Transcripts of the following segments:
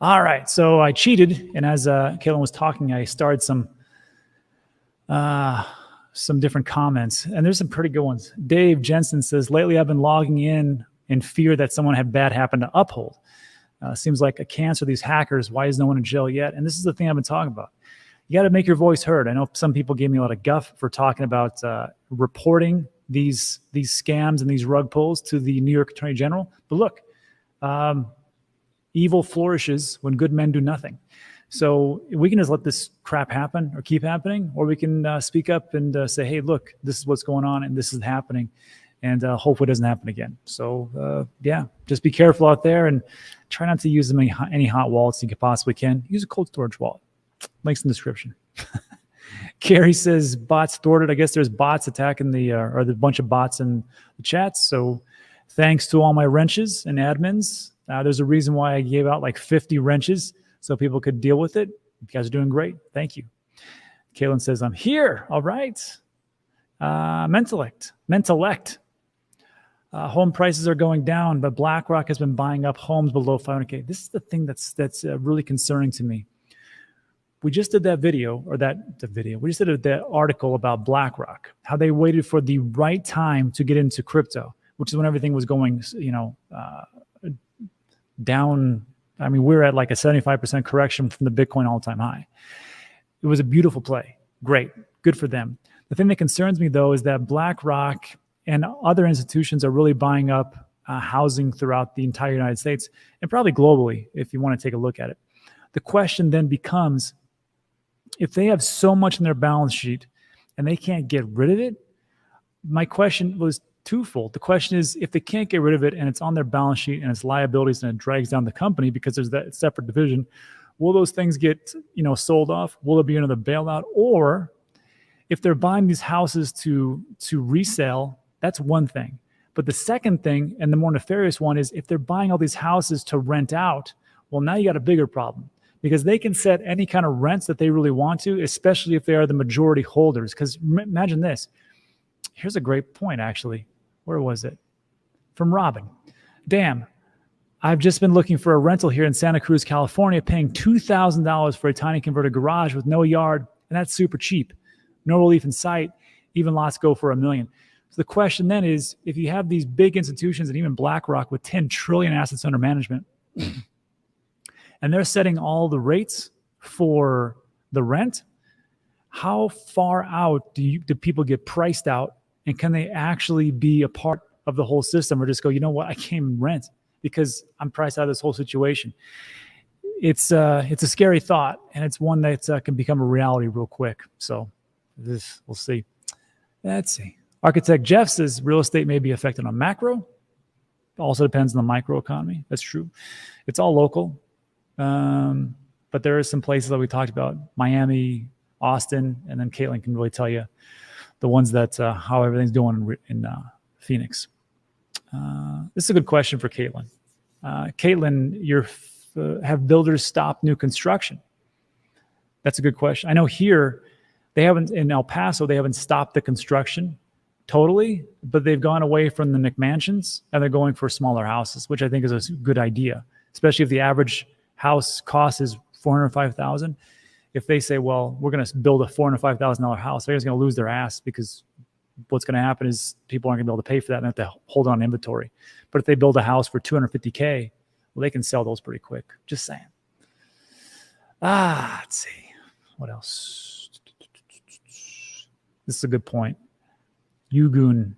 All right, so I cheated, and as Caitlin was talking, I started some different comments, and there's some pretty good ones. Dave Jensen says, lately I've been logging in fear that someone had bad happen to Uphold. Seems like a cancer, these hackers. Why is no one in jail yet? And this is the thing I've been talking about. You got to make your voice heard. I know some people gave me a lot of guff for talking about reporting these scams and these rug pulls to the New York Attorney General. But look, evil flourishes when good men do nothing. So we can just let this crap happen or keep happening, or we can speak up and say, hey, look, this is what's going on and this is happening, and hopefully it doesn't happen again. So yeah, just be careful out there and try not to use any hot wallets you possibly can. Use a cold storage wallet. Links in the description. Carrie says bots thwarted. I guess there's bots attacking or there's a bunch of bots in the chats. So thanks to all my wrenches and admins. There's a reason why I gave out like 50 wrenches so people could deal with it. You guys are doing great. Thank you. Caitlin says, I'm here. All right. Mentellect. Home prices are going down, but Blackrock has been buying up homes below 500K. This is the thing that's really concerning to me. We just did that video, we just did that article about Blackrock, how they waited for the right time to get into crypto, which is when everything was going, down. I mean, we're at like a 75% correction from the Bitcoin all-time high. It was a beautiful play. Great. Good for them. The thing that concerns me, though, is that BlackRock and other institutions are really buying up housing throughout the entire United States and probably globally, if you want to take a look at it. The question then becomes, if they have so much in their balance sheet and they can't get rid of it, my question was twofold. The question is, if they can't get rid of it and it's on their balance sheet and it's liabilities and it drags down the company because there's that separate division, will those things get sold off? Will there be another bailout? Or if they're buying these houses to resell, that's one thing. But the second thing, and the more nefarious one, is if they're buying all these houses to rent out, well, now you got a bigger problem, because they can set any kind of rents that they really want to, especially if they are the majority holders. Because imagine this. Here's a great point, actually. Where was it? From Robin. Damn, I've just been looking for a rental here in Santa Cruz, California, paying $2,000 for a tiny converted garage with no yard, and that's super cheap. No relief in sight. Even lots go for $1 million. So the question then is, if you have these big institutions and even BlackRock with 10 trillion assets under management, and they're setting all the rates for the rent, how far out do people get priced out, and can they actually be a part of the whole system, or just go, you know what, I can't even rent because I'm priced out of this whole situation? It's a scary thought, and it's one that can become a reality real quick. So we'll see. Let's see. Architect Jeff says real estate may be affected on macro. Also depends on the micro economy. That's true. It's all local. But there are some places that we talked about, Miami, Austin, and then Caitlin can really tell you the ones that how everything's doing in Phoenix. This is a good question for Caitlin. Caitlin, have builders stopped new construction? That's a good question. I know here, in El Paso, they haven't stopped the construction totally, but they've gone away from the McMansions and they're going for smaller houses, which I think is a good idea, especially if the average house cost is $405,000. If they say, well, we're going to build a $405,000 house, they're just going to lose their ass, because what's going to happen is people aren't going to be able to pay for that and have to hold on inventory. But if they build a house for $250K, well, they can sell those pretty quick. Just saying. Let's see. What else? This is a good point. Yugun.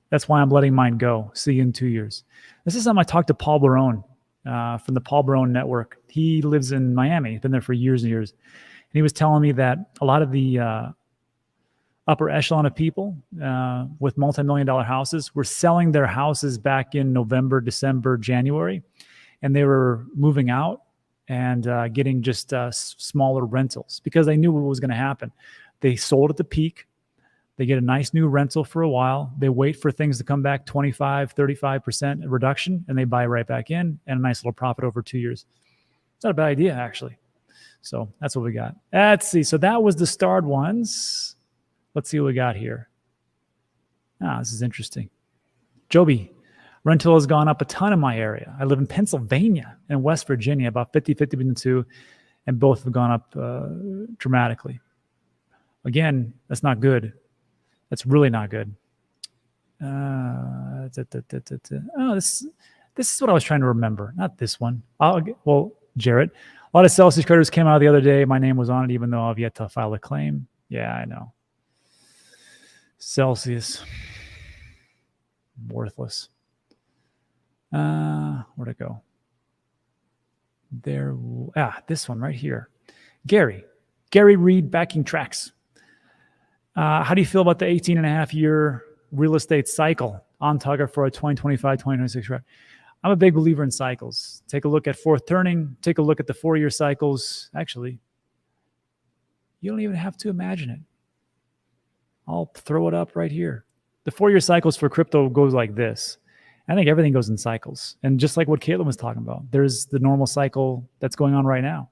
That's why I'm letting mine go. See you in 2 years. This is something I talked to Paul Barone from the Paul Barone Network. He lives in Miami. He's been there for years and years. And he was telling me that a lot of the upper echelon of people with multi-million-dollar houses were selling their houses back in November, December, January, and they were moving out and getting just smaller rentals because they knew what was going to happen. They sold at the peak. They get a nice new rental for a while. They wait for things to come back 25, 35% reduction, and they buy right back in, and a nice little profit over 2 years. It's not a bad idea, actually. So that's what we got. Let's see. So that was the starred ones. Let's see what we got here. This is interesting. Joby, Rental has gone up a ton in my area. I live in Pennsylvania and West Virginia, about 50-50 between the two, and both have gone up dramatically. Again, that's not good. That's really not good. Oh, this is what I was trying to remember. Not this one. Jarrett. A lot of Celsius creditors came out the other day. My name was on it, even though I've yet to file a claim. Yeah, I know. Celsius. Worthless. Where'd it go? There. This one right here. Gary Reed backing tracks. How do you feel about the 18.5-year real estate cycle on target for a 2025, 2026 rep? I'm a big believer in cycles. Take a look at fourth turning. Take a look at the 4-year cycles. Actually, you don't even have to imagine it. I'll throw it up right here. The 4-year cycles for crypto goes like this. I think everything goes in cycles. And just like what Caitlin was talking about, there's the normal cycle that's going on right now.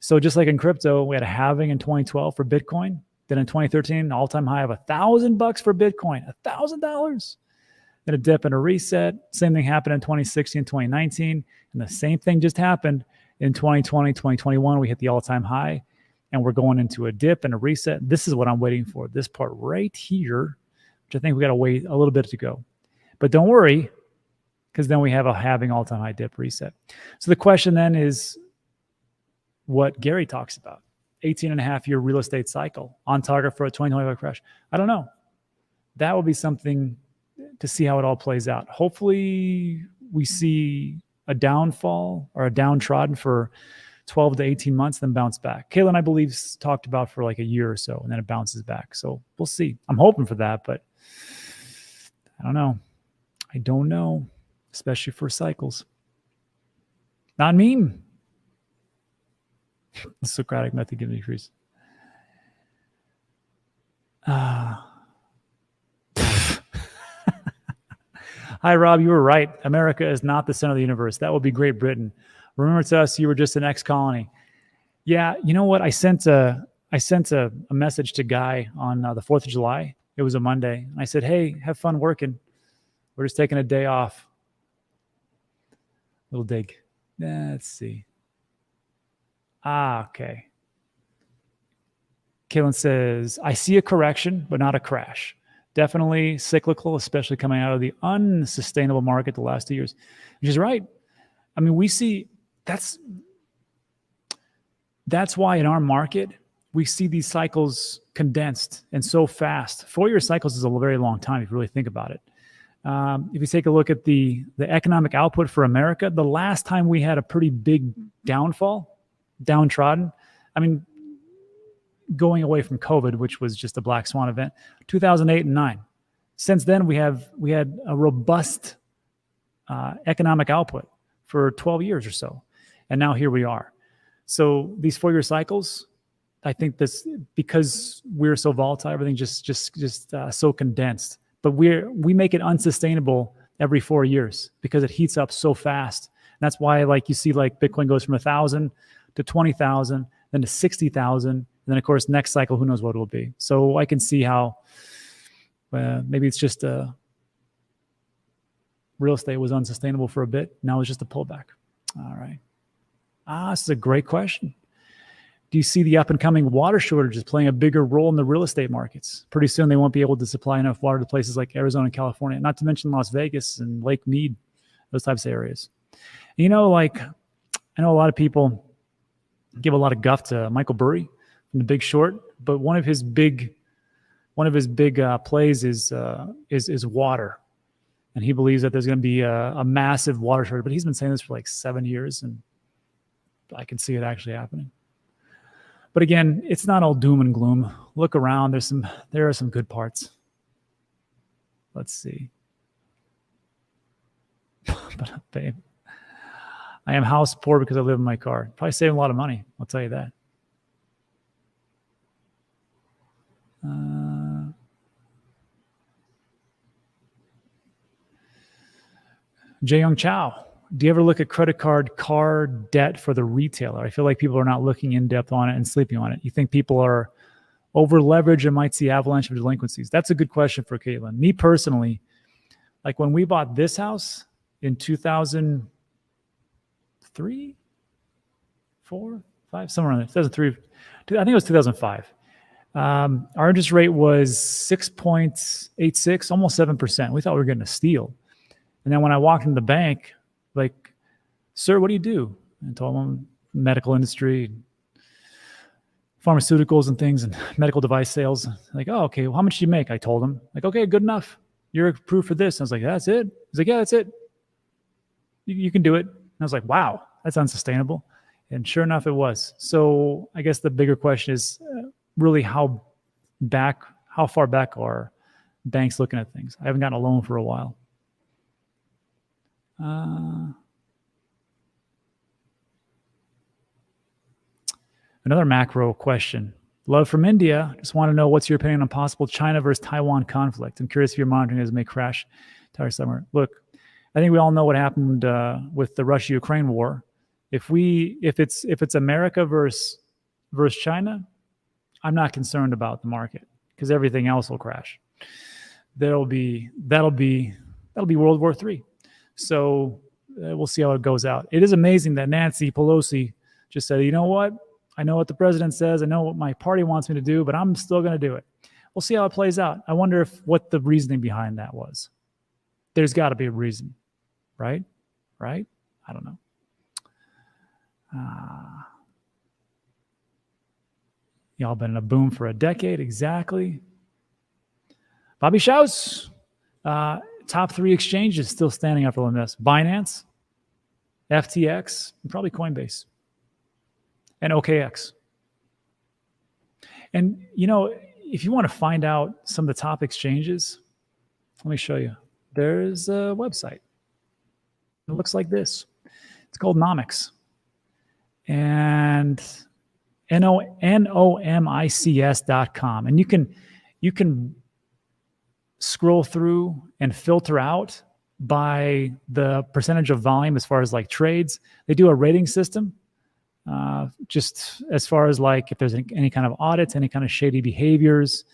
So just like in crypto, we had a halving in 2012 for Bitcoin. Then in 2013, an all-time high of $1,000 for Bitcoin, $1,000. Then a dip and a reset. Same thing happened in 2016, 2019. And the same thing just happened in 2020, 2021. We hit the all-time high and we're going into a dip and a reset. This is what I'm waiting for. This part right here, which I think we got to wait a little bit to go. But don't worry, because then we have a halving all-time high dip reset. So the question then is what Gary talks about. 18.5-year real estate cycle on target for a 2025 crash. I don't know. That will be something to see how it all plays out. Hopefully we see a downfall or a downtrodden for 12 to 18 months, then bounce back. Kayla, I believe, talked about for like a year or so, and then it bounces back. So we'll see. I'm hoping for that, but I don't know. I don't know, especially for cycles. Not meme. The Socratic method gives increase. Hi, Rob. You were right. America is not the center of the universe. That would be Great Britain. Remember to us, you were just an ex-colony. Yeah, you know what? I sent a message to Guy on the 4th of July. It was a Monday. And I said, hey, have fun working. We're just taking a day off. Little dig. Let's see. Okay. Kaylin says, I see a correction, but not a crash. Definitely cyclical, especially coming out of the unsustainable market the last 2 years. Which is right. I mean, we see that's why in our market, we see these cycles condensed and so fast. 4-year cycles is a very long time if you really think about it. If you take a look at the economic output for America, the last time we had a pretty big downtrodden, I mean, going away from COVID, which was just a black swan event, 2008 and 9. Since then, we had a robust economic output for 12 years or so. And now here we are. So these 4-year cycles, I think this, because we're so volatile, everything just so condensed. But we make it unsustainable every 4 years because it heats up so fast. And that's why, like, you see, like, Bitcoin goes from 1,000 to 20,000, then to 60,000, and then of course next cycle, who knows what it will be. So I can see how maybe it's just real estate was unsustainable for a bit. Now it's just a pullback. All right. This is a great question. Do you see the up and coming water shortages playing a bigger role in the real estate markets? Pretty soon they won't be able to supply enough water to places like Arizona and California, not to mention Las Vegas and Lake Mead, those types of areas. And, you know, like, I know a lot of people give a lot of guff to Michael Burry from The Big Short, but one of his big plays is water, and he believes that there's going to be a massive water shortage. But he's been saying this for like 7 years, and I can see it actually happening. But again, it's not all doom and gloom. Look around. There are some good parts. Let's see. But babe, I am house poor because I live in my car. Probably saving a lot of money. I'll tell you that. Jae-Young Chow, do you ever look at credit car debt for the retailer? I feel like people are not looking in depth on it and sleeping on it. You think people are over leveraged and might see avalanche of delinquencies? That's a good question for Caitlin. Me personally, Like when we bought this house in 2003, 4, 5, somewhere around there, 2003, I think it was 2005. Our interest rate was 6.86, almost 7%. We thought we were getting a steal. And then when I walked into the bank, like, sir, what do you do? And I told them medical industry, pharmaceuticals and things, and medical device sales. Like, oh, okay, well, how much do you make? I told him. Like, okay, good enough. You're approved for this. And I was like, that's it? He's like, yeah, that's it. You can do it. And I was like, wow, that's unsustainable. And sure enough, it was. So I guess the bigger question is really how far back are banks looking at things? I haven't gotten a loan for a while. Another macro question. Love from India. Just want to know what's your opinion on possible China versus Taiwan conflict. I'm curious if you're monitoring as it may crash entire summer. Look, I think we all know what happened with the Russia-Ukraine war. If it's America versus China, I'm not concerned about the market because everything else will crash. That'll be World War III. So we'll see how it goes out. It is amazing that Nancy Pelosi just said, you know what? I know what the president says. I know what my party wants me to do, but I'm still going to do it. We'll see how it plays out. I wonder what the reasoning behind that was. There's got to be a reason, right? Right? I don't know. Y'all been in a boom for a decade, exactly. Bobby Schaus, top 3 exchanges still standing up for this: Binance, FTX, and probably Coinbase, and OKX. And, you know, if you want to find out some of the top exchanges, let me show you. There's a website. It looks like this. It's called Nomics. And nomics.com. And you can scroll through and filter out by the percentage of volume as far as like trades. They do a rating system, just as far as like if there's any kind of audits, any kind of shady behaviors,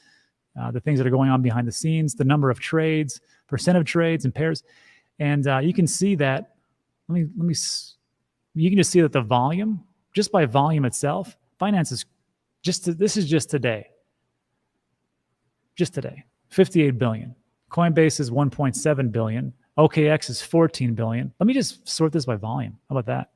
the things that are going on behind the scenes, the number of trades, percent of trades and pairs. And you can see that, you can just see that the volume, just by volume itself, Binance is this is just today. Just today, 58 billion. Coinbase is 1.7 billion. OKX is 14 billion. Let me just sort this by volume. How about that?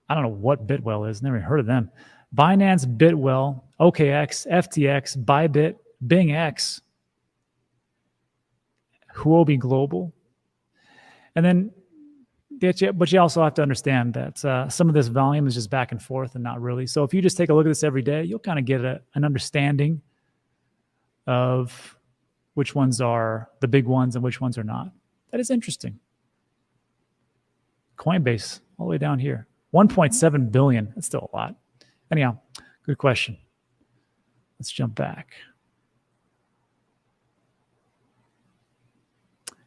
I don't know what Bitwell is. Never heard of them. Binance, Bitwell, OKX, FTX, Bybit, BingX, Huobi Global. And then, but you also have to understand that some of this volume is just back and forth and not really. So if you just take a look at this every day, you'll kind of get an understanding of which ones are the big ones and which ones are not. That is interesting. Coinbase, all the way down here. 1.7 billion. That's still a lot. Anyhow, good question. Let's jump back.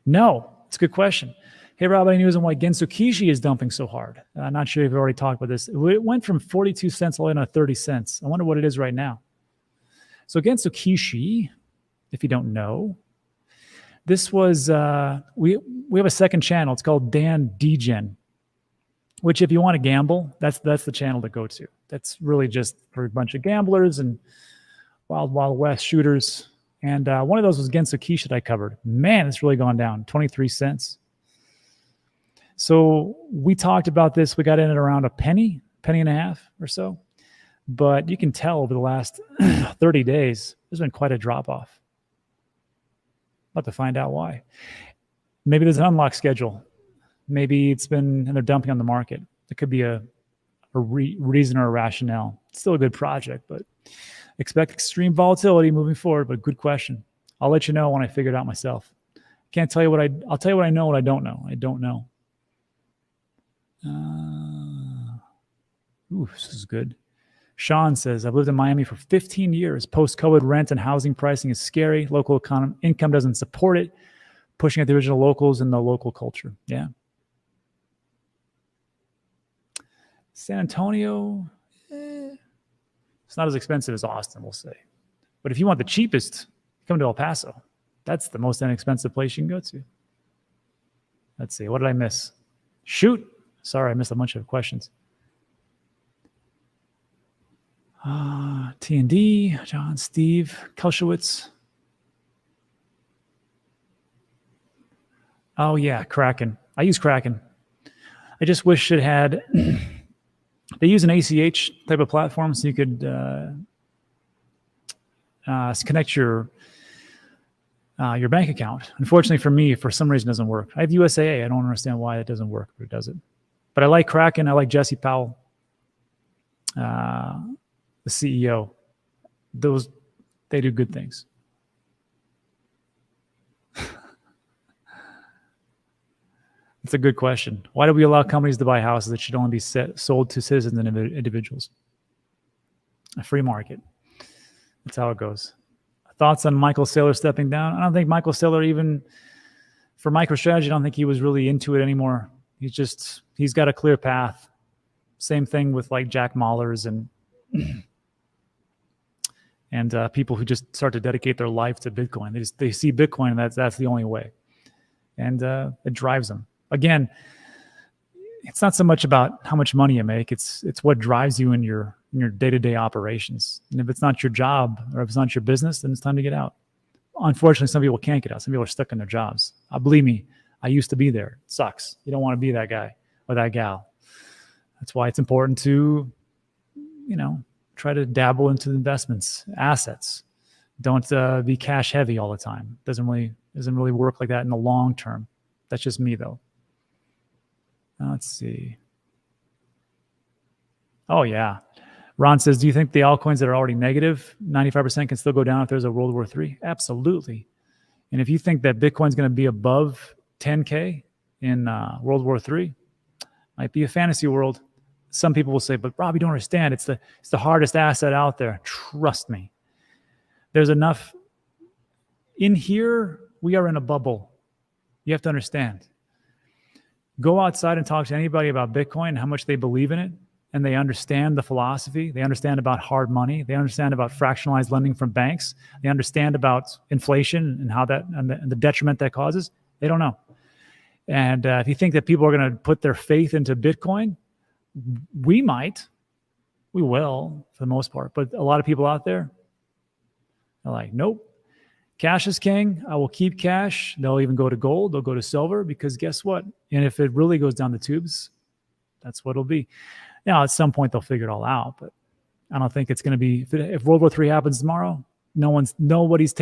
No, it's a good question. Hey, Rob, any news on why Genso Kishi is dumping so hard? I'm not sure if you've already talked about this. It went from 42 cents all the way to 30 cents. I wonder what it is right now. So Genso Kishi, if you don't know, this was, we have a second channel. It's called Dan Degen, which if you want to gamble, that's the channel to go to. That's really just for a bunch of gamblers and Wild West shooters. And one of those was Genso Kishi that I covered. Man, it's really gone down, 23 cents. So we talked about this. We got in at around a penny and a half or so. But you can tell over the last 30 days, there's been quite a drop-off. About to find out why. Maybe there's an unlock schedule. Maybe and they're dumping on the market. It could be a reason or a rationale. It's still a good project, but expect extreme volatility moving forward, but good question. I'll let you know when I figure it out myself. Can't tell you I'll tell you what I know, what I don't know. I don't know. This is good. Sean says, I've lived in Miami for 15 years. Post-COVID rent and housing pricing is scary. Local income doesn't support it. Pushing at the original locals and the local culture. Yeah. San Antonio, it's not as expensive as Austin, we'll say. But if you want the cheapest, come to El Paso. That's the most inexpensive place you can go to. Let's see. What did I miss? Shoot. Sorry, I missed a bunch of questions. T&D, John, Steve, Kelshowitz. Oh, yeah, Kraken. I use Kraken. I just wish it had... They use an ACH type of platform so you could connect your bank account. Unfortunately for me, for some reason, it doesn't work. I have USAA. I don't understand why it doesn't work, but it does it. But I like Kraken. I like Jesse Powell, the CEO. They do good things. It's a good question. Why do we allow companies to buy houses that should only be sold to citizens and individuals? A free market. That's how it goes. Thoughts on Michael Saylor stepping down? I don't think Michael Saylor, even for MicroStrategy, I don't think he was really into it anymore. He's got a clear path. Same thing with like Jack Mallers and people who just start to dedicate their life to Bitcoin. They see Bitcoin and that's the only way. And it drives them. Again, it's not so much about how much money you make. It's what drives you in your day-to-day operations. And if it's not your job or if it's not your business, then it's time to get out. Unfortunately, some people can't get out. Some people are stuck in their jobs. Believe me, I used to be there. It sucks. You don't want to be that guy or that gal. That's why it's important to, try to dabble into investments, assets. Don't be cash heavy all the time. Doesn't really work like that in the long term. That's just me though. Let's see. Oh yeah. Ron says, do you think the altcoins that are already negative, 95% can still go down if there's a World War III? Absolutely. And if you think that Bitcoin's going to be above 10K in World War III, might be a fantasy world. Some people will say, but Rob, you don't understand. It's the hardest asset out there. Trust me. There's enough. In here, we are in a bubble. You have to understand. Go outside and talk to anybody about Bitcoin and how much they believe in it, and they understand the philosophy. They understand about hard money. They understand about fractionalized lending from banks. They understand about inflation and how that and the detriment that causes. They don't know. And if you think that people are going to put their faith into Bitcoin, we will for the most part. But a lot of people out there are like, nope. Cash is king. I will keep cash. They'll even go to gold. They'll go to silver because guess what? And if it really goes down the tubes, that's what it'll be. Now, at some point, they'll figure it all out. But I don't think it's going to be. If World War III happens tomorrow, nobody's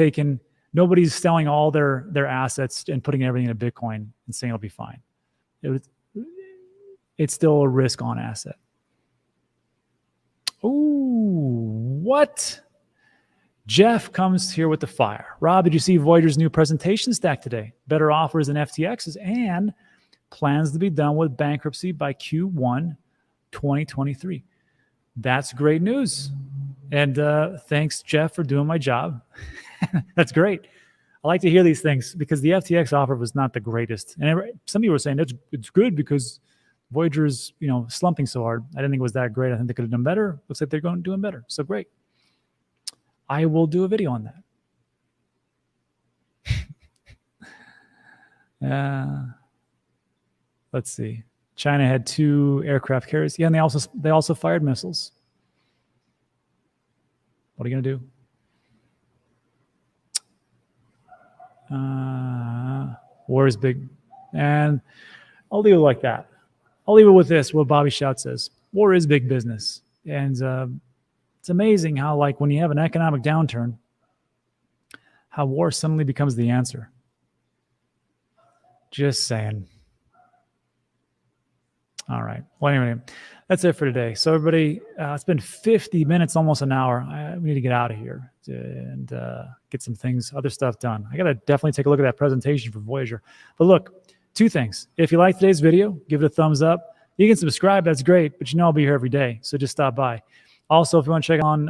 selling all their assets and putting everything in Bitcoin and saying it'll be fine. It's still a risk-on asset. Ooh, what? Jeff comes here with the fire. Rob, did you see Voyager's new presentation stack today? Better offers than FTX's and plans to be done with bankruptcy by Q1 2023. That's great news. And thanks, Jeff, for doing my job. That's great. I like to hear these things because the FTX offer was not the greatest. And some people were saying it's good because Voyager's slumping so hard. I didn't think it was that great. I think they could have done better. Looks like they're doing better. So great. I will do a video on that. Let's see. China had 2 aircraft carriers. Yeah, and they also fired missiles. What are you gonna do? War is big, and I'll leave it like that. I'll leave it with this. What Bobby Shout says: war is big business, and it's amazing how, like, when you have an economic downturn, how war suddenly becomes the answer. Just saying. All right. Well, anyway, that's it for today. So everybody, it's been 50 minutes, almost an hour. We need to get out of here and get some other stuff done. I got to definitely take a look at that presentation for Voyager. But look, 2 things. If you like today's video, give it a thumbs up. You can subscribe. That's great. But I'll be here every day. So just stop by. Also, if you want to check on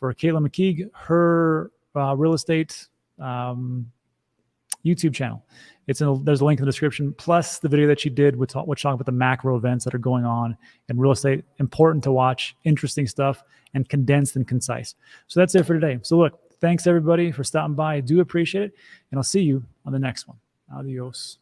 for Caitlin McKeague, her real estate YouTube channel. There's a link in the description, plus the video that she did which talk about the macro events that are going on in real estate. Important to watch, interesting stuff, and condensed and concise. So that's it for today. So look, thanks everybody for stopping by. I do appreciate it. And I'll see you on the next one. Adios.